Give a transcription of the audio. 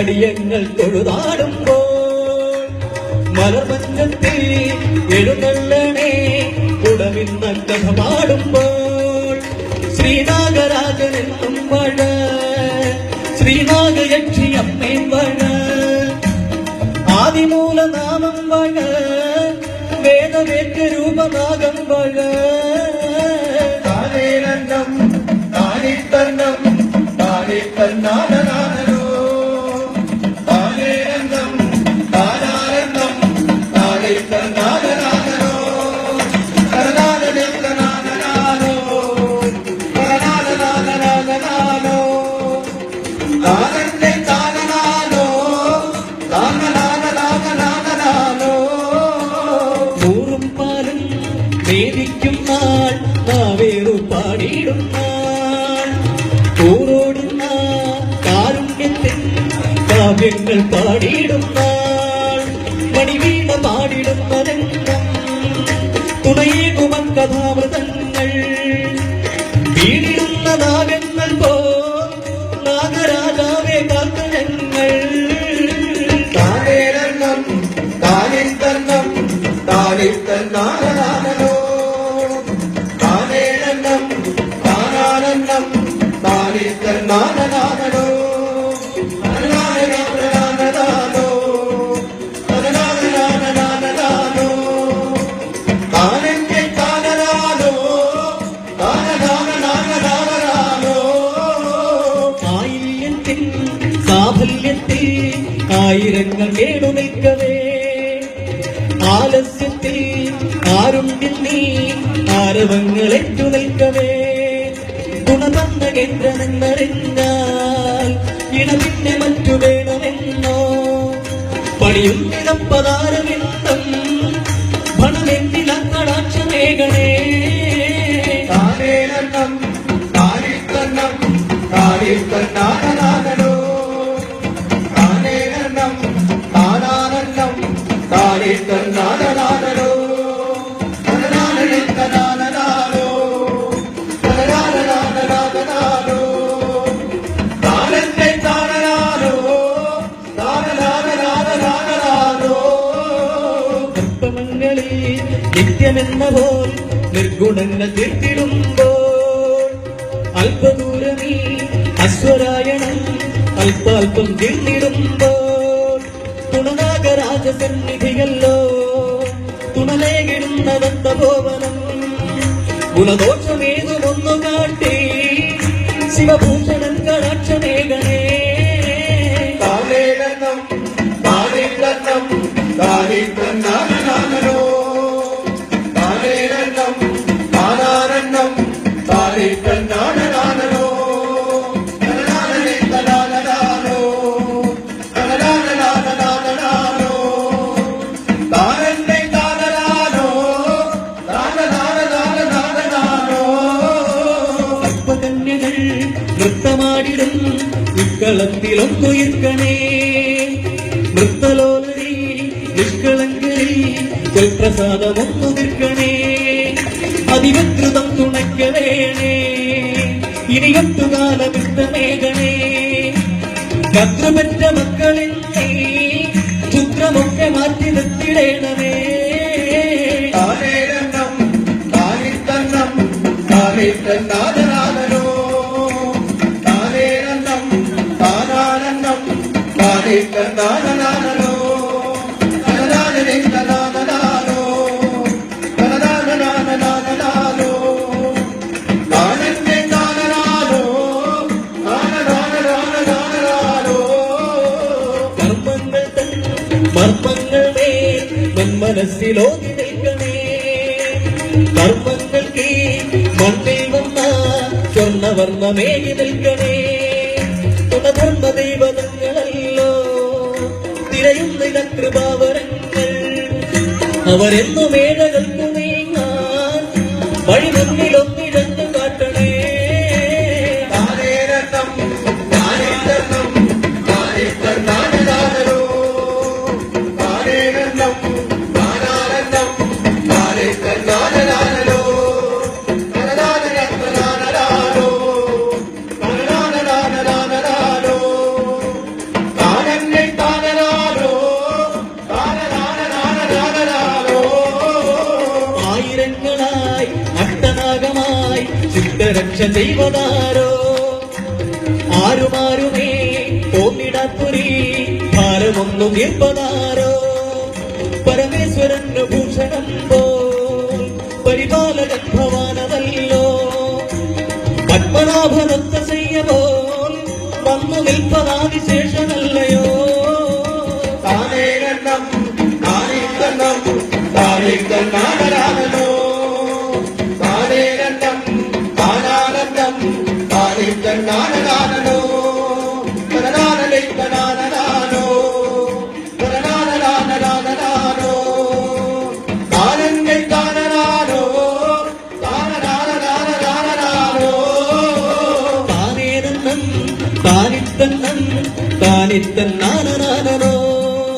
അടിയങ്ങൾ തൊഴുതാടുമ്പോൾ മലർമഞ്ചത്തിൽ എഴുന്നള്ളണേ ഉടവിന്ന കഥ പാടുമ്പോൾ ശ്രീനാഗരാജനെന്നും വഴ ശ്രീനാഗയക്ഷി അമ്മേൻ വഴ ആദിമൂലനാമം വഴ വേദവേദ്യ രൂപനാഗം വഴ താനേനന്നം താനിത്തന്നം താനിത്തന്നാനോ താനേനന്നം താനാനന്ദം താനിത്തന്നാനോ കരനാനോ കരനാനോ താനന്റെ താനനാനോ താനനാനോ ൂറും പാലും വേദിക്കും നാൾ നാവേറു പാടിയിടും നാൾ ൂറോടുന്ന കാരുണ്യത്തിൽ കാവ്യങ്ങൾ പാടിയിടും നാൾ മണിവീണ പാടിടുന്നതെന്നും തുണയേകുമൻ കഥാമൃതങ്ങൾ വീടിടുന്ന നാഗങ്ങൾ പോ നാഗരാജാവേ കാൽക്കഴങ്ങൾ താനേരന്നം താനിത്തന്നം താനിത്തന്നാനോ താനേരന്നം താനാനന്ദം താനിത്തന്നാനോ താനെന്റെ താനനാനോ താനനാനോ ആയില്യത്തിൽ സാഫല്യത്തിൽ ആയിരങ്ങൾ കേടു നിൽക്കവേ ആലസ്യത്തിൽ ആരുണ്ടിൽ നീ ആരവങ്ങളെറ്റു നിൽക്കവേ ഗുണതന്ന കേന്ദ്രമെന്നറിഞ്ഞാൽ ഇണ പിന്നെ മറ്റു വേണമെന്നോ പണിയും ഇടപ്പതാരമെന്നും ഭണമെന്തിലക്കടാക്ഷമേകണേ താനേനന്നം താനിത്തന്നം താനിത്തന്നാനോ താനേനന്നം താനാനന്ദം താനിത്തന്നാനോ താനന്റെ താനനാനോ താനനാനോ കൽപ്പമങ്ങളിൽ നിത്യമെന്ന പോൽ നിർഗുണങ്ങൾ തീർത്തിടുമ്പോൾ അല്പദൂരമീ അശ്വരായണം അല്പാൽപ്പം തീർന്നിടുമ്പോൾ തുണനാഗരാജസന്നിധിയല്ലോ തുണലേകിടുന്ന ദത്തഭോവനം ഗുണദോഷമേതുമൊന്നു കാട്ടി ശിവഭൂഷണൻ കടാക്ഷമേകണേ താനേനന്നം താനിത്തന്നം താനിത്തന്നാനോ താനേനന്നം താനാനന്ദം താനിത്തന്നാനോ താനന്റെ താനനാനോ താനനാനോ സർപ്പകന്യകൾ നൃത്തമാടിടും ഇക്കളത്തിലൊന്നുയിർക്കണേ നൃത്തലോലടി നിഷ്കളങ്കരി പ്രസാദമൊന്നു നിൽക്കണേ അതിവൃതം തുണയ്ക്കവേണേ ഇനിയൊട്ടുകാലമിഷ്ടമേകണേ കർത്തൃപറ്റ മക്കളിൽ നീ ചിത്രമൊക്കെ മാറ്റി നിർത്തിടേണമേ താനേനന്നം താനിത്തന്നം താനിത്തന്നാനോ താനേനന്നം താനാനന്ദം താനിത്തന്നാനോ താനന്റെ താനനാനോ കർമ്മങ്ങൾ തൻ മർമ്മങ്ങൾ മേൽ മന്മനസ്സിലോതി നിൽക്കണേ കർമ്മങ്ങൾക്ക് മണ്ണിൽ വന്ന സ്വർണ്ണവർണ്ണമേകി നിൽക്കണേ തുണധർമ്മ ദൈവതങ്ങളല്ലോ തിരയുന്ന കൃപാവരങ്ങൾ അവരെന്നു മേടകൾക്കു നീങ്ങാൻ വഴി മുന്നിലൊന്നിഴന്നു കാട്ടണേ താനേനന്നം താനിത്തന്നം താനിത്തന്നാനോ താനേനന്നം താനാനന്ദം താനിത്തന്നാനോ താനനാനോ താനനാനോ ചെയ്വതാരോ ആരുമാരുമേ തോന്നിടാത്തൊരീ ഭാരമൊന്നു തീർപ്പതാരോ പരമേശ്വരന് ഭൂഷണം പോൽ പരിപാലകൻ ഭവാനതല്ലോ പത്മനാഭനൊത്ത ചെയ്യപോൽ വന്നു നിൽപ്പതാതിശേഷനല്ലയോ താനേകണ്ണം താനിക്കണ്ണം താനിക്കണ്ണാനോ താനേകണ്ണം താനാനന്ദം താനിക്കണ്ണാനോ തനനാനോ തനനാനോ താനന്റെ താനനാനോ താനനാനോ താനേനന്നം താനിത്തന്നം താനിത്തന്നാനോ